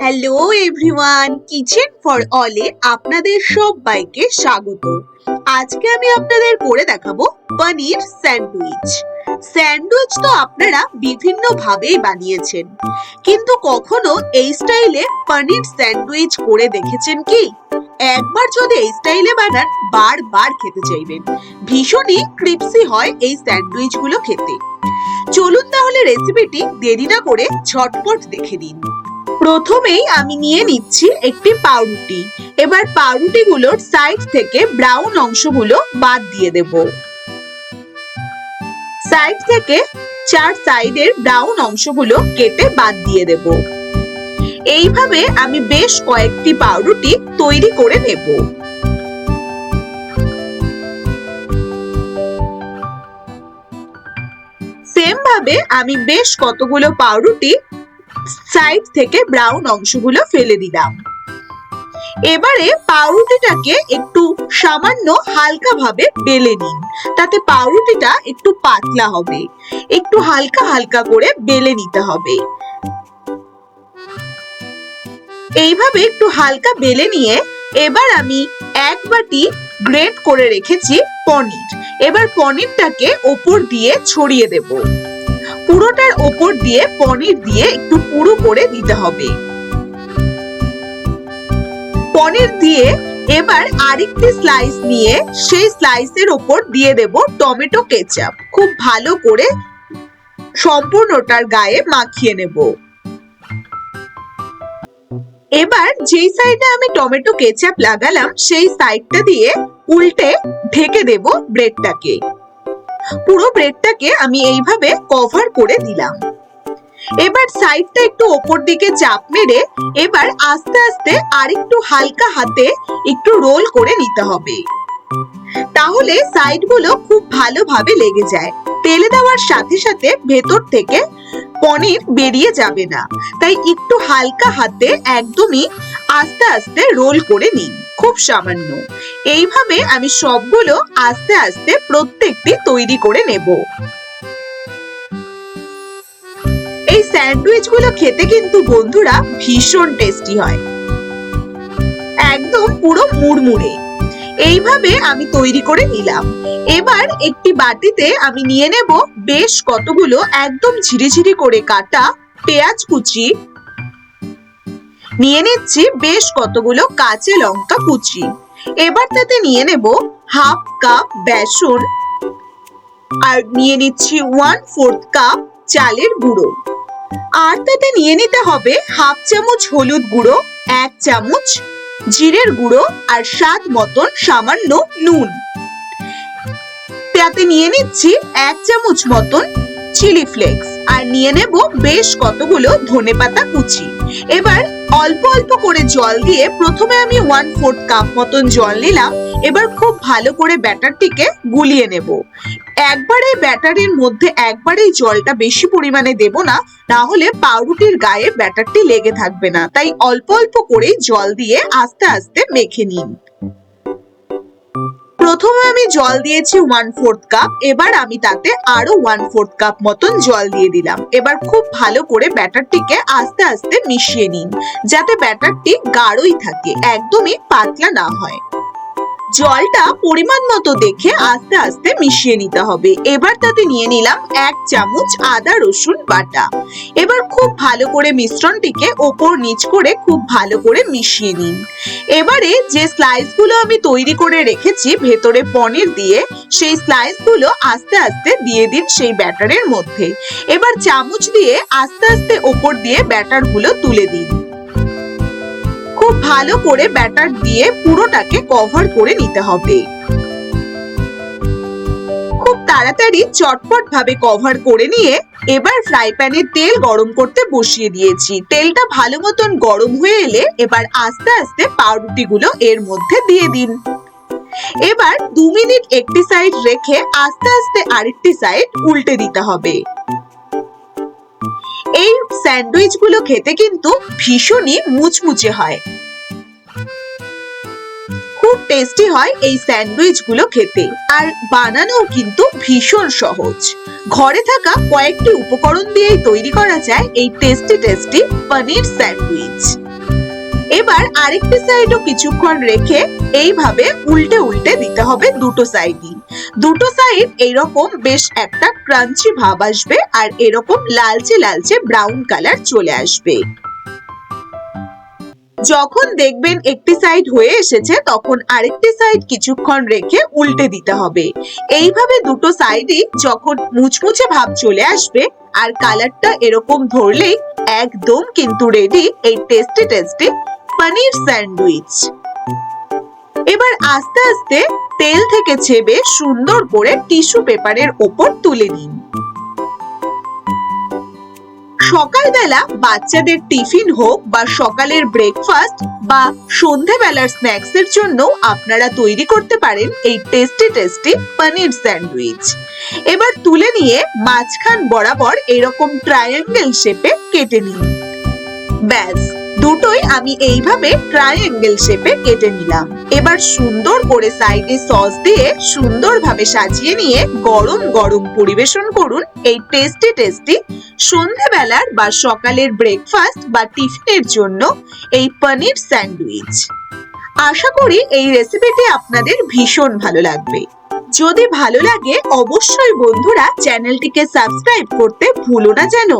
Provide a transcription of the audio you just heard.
Hello everyone, kitchen for অলে আপনাদের সবাইকে স্বাগত। আজকে আমি আপনাদের করে দেখাবো পনির স্যান্ডউইচ। স্যান্ডউইচ তো আপনারা বিভিন্ন ভাবেই বানিয়েছেন, কিন্তু কখনো এই স্টাইলে পনির স্যান্ডউইচ করে দেখেছেন কি? একবার যদি এই স্টাইলে বানান বারবার খেতে চাইবেন। ভীষণই ক্রিপসি হয় এই স্যান্ডউইচ গুলো খেতে। চলুন তাহলে রেসিপিটি দেরি না করে ঝটপট দেখে নিন। প্রথমেই আমি নিয়ে নিচ্ছি একটি পাউরুটি। এবার পাউরুটিগুলোর সাইড থেকে ব্রাউন অংশগুলো বাদ দিয়ে দেব। সাইড থেকে চার সাইডের ব্রাউন অংশগুলো কেটে বাদ দিয়ে দেব। এইভাবে আমি বেশ কয়েকটি পাউরুটি তৈরি করে নেব। সেম ভাবে আমি বেশ কতগুলো পাউরুটি সাইড থেকে ব্রাউন অংশগুলো ফেলে দিলাম। এবারে পাউরুটিটাকে একটু সামান্য হালকা ভাবে বেলে নিন, তাতে পাউরুটিটা একটু পাতলা হবে। একটু হালকা হালকা করে বেলে নিতে হবে। এইভাবে একটু হালকা বেলে নিয়ে এবার আমি এক বাটি গ্রেট করে রেখেছি পনির। এবার পনিরটাকে ওপর দিয়ে ছড়িয়ে দেব। পুরোটার ওপর দিয়ে পনির দিয়ে একটু পুরু করে দিতে হবে। পনির দিয়ে এবার আরেকটি স্লাইস নিয়ে সেই স্লাইসের ওপর দিয়ে দেব টমেটো কেচাপ। খুব ভালো করে সম্পূর্ণটার গায়ে মাখিয়ে নেব। এবার যেই সাইডে আমি টমেটো কেচাপ লাগালাম সেই সাইডটা দিয়ে উল্টে ঢেকে দেব ব্রেডটাকে। পুরো ব্রেডটাকে আমি এইভাবে কভার করে দিলাম। এবার সাইডটা একটু ওপর দিকে চাপ মেরে এবার আস্তে আস্তে আরেকটু হালকা হাতে একটু রোল করে নিতে হবে, তাহলে সাইডগুলো খুব ভালোভাবে লেগে যায়। তেলে দেওয়ার সাথে সাথে ভেতর থেকে পনির বেরিয়ে যাবে না, তাই একটু হালকা হাতে একদমই আস্তে আস্তে রোল করে নিন, খুব সামান্য। এইভাবে আমি সবগুলো আস্তে আস্তে প্রত্যেকটি তৈরি করে নেব। এই স্যান্ডউইচ গুলো খেতে কিন্তু বন্ধুরা ভীষণ টেস্টি হয়, একদম পুরো মুড়মুড়ে। এইভাবে আমি তৈরি করে নিলাম। এবার একটি বাটিতে আমি নিয়ে নেব বেশ কতগুলো একদম ঝিরিঝিরি করে কাটা পেঁয়াজ কুচি, নিয়ে নিচ্ছি বেশ কতগুলো কাঁচা লঙ্কা কুচি। এবার তাতে নিয়ে নেব হাফ কাপ বেসন, আর নিয়ে নিচ্ছি 1/4 কাপ চালের গুঁড়ো, আর তাতে নিয়ে নিতে হবে হাফ চামচ হলুদ গুঁড়ো, 1 চামচ জিরের গুঁড়ো, আর স্বাদ মতন সামান্য নুন। তাতে নিয়ে নিচ্ছি 1 চামচ মতন চিলি ফ্লেক্স, আর নিয়ে নেব বেশ কতগুলো ধনেপাতা কুচি। এবার অল্প অল্প করে জল দিয়ে প্রথমে আমি 1/4 কাপ মতন জল নিলাম। এবার খুব ভালো করে ব্যাটারটিকে গুলিয়ে নেব। একবারে ব্যাটারের মধ্যে একবারেই জলটা বেশি পরিমাণে দেব না, না হলে পাউরুটির গায়ে ব্যাটারটি লেগে থাকবে না। তাই অল্প অল্প করে জল দিয়ে আস্তে আস্তে মেখে নিন। প্রথমে আমি জল দিয়েছি 1/4 কাপ, এবার আমি তাতে আরো 1/4 কাপ মতন জল দিয়ে দিলাম। এবার খুব ভালো করে ব্যাটারটিকে আস্তে আস্তে মিশিয়ে নিন, যাতে ব্যাটারটি গাঢ়ই থাকে, একদমই পাতলা না হয়। জলটা পরিমাণ মতো দেখে আস্তে আস্তে মিশিয়ে নিতে হবে। এবার তাতে নিয়ে নিলাম 1 চামচ আদা রসুন বাটা। এবার খুব ভালো করে মিশ্রণটিকে ওপর নিচ করে খুব ভালো করে মিশিয়ে নিন। এবারে যে স্লাইসগুলো আমি তৈরি করে রেখেছি ভেতরে পনির দিয়ে, সেই স্লাইসগুলো আস্তে আস্তে দিয়ে দিন সেই ব্যাটারের মধ্যে। এবার চামচ দিয়ে আস্তে আস্তে ওপর দিয়ে ব্যাটারগুলো তুলে দিন। খুব ভালো করে ব্যাটার দিয়ে পুরোটাকে কভার করে নিতে হবে। খুব তাড়াতাড়ি চটপট ভাবে কভার করে নিয়ে এবার ফ্রাই প্যানে তেল গরম করতে বসিয়ে দিয়েছি। তেলটা ভালো মতন গরম হয়ে এলে এবার আস্তে আস্তে পাউরুটিগুলো এর মধ্যে দিয়ে দিন। এবার 2 মিনিট একটি সাইড রেখে আস্তে আস্তে আরেকটি সাইড উল্টে দিতে হবে। এই স্যান্ডউইচ গুলো খেতে কিন্তু ভীষণই মুচমুচে হয়, খুব টেস্টি হয় এই স্যান্ডউইচ গুলো খেতে, আর বানানো কিন্তু ভীষণ সহজ। ঘরে থাকা কয়েকটি উপকরণ দিয়েই তৈরি করা যায় এই টেস্টি টেস্টি পনির স্যান্ডউইচ। এবার আরেকটি সাইডও কিছুক্ষণ রেখে এইভাবে উল্টে উল্টে দিতে হবে দুটো সাইডই। দুটো সাইড এইরকম বেশ একটা ক্রাঞ্চি ভাব আসবে আর এরকম লালচে লালচে ব্রাউন কালার চলে আসবে। যখন দেখবেন একটি সাইড হয়ে এসেছে তখন আরেকটি সাইড কিছুক্ষণ রেখে উল্টে দিতে হবে। এইভাবে দুটো সাইডই যখন মুচমুচে ভাব চলে আসবে আর কালারটা এরকম ধরলেই একদম কিন্তু রেডি এই টেস্টি টেস্টি পনির স্যান্ডউইচ। এবার আস্তে আস্তে তেল থেকে ছেবে সুন্দর করে টিস্যু পেপারের ওপর তুলে নিন। সকালবেলা বাচ্চাদের টিফিন হোক বা সকালের ব্রেকফাস্ট বা সন্ধ্যাবেলার স্ন্যাক্স এর জন্য আপনারা তৈরি করতে পারেন এই টেস্টি টেস্টি পনির স্যান্ডউইচ। এবার তুলে নিয়ে মাঝখান বরাবর এরকম ট্রায়াঙ্গেল শেপে কেটে নিন। ব্যাস, দুটোই আমি এইভাবে ট্রায়াঙ্গেল শেপে কেটে নিলাম। এবার সুন্দর করে সাইডে সস দিয়ে সুন্দরভাবে সাজিয়ে নিয়ে গরম গরম পরিবেশন করুন এই টেস্টি টেস্টি সন্ধ্যাবেলার বা সকালের ব্রেকফাস্ট বা টিফিনের জন্য এই পনির স্যান্ডউইচ। আশা করি এই রেসিপিটি আপনাদের ভীষণ ভালো লাগবে। যদি ভালো লাগে অবশ্যই বন্ধুরা চ্যানেলটিকে সাবস্ক্রাইব করতে ভুলো না যেন।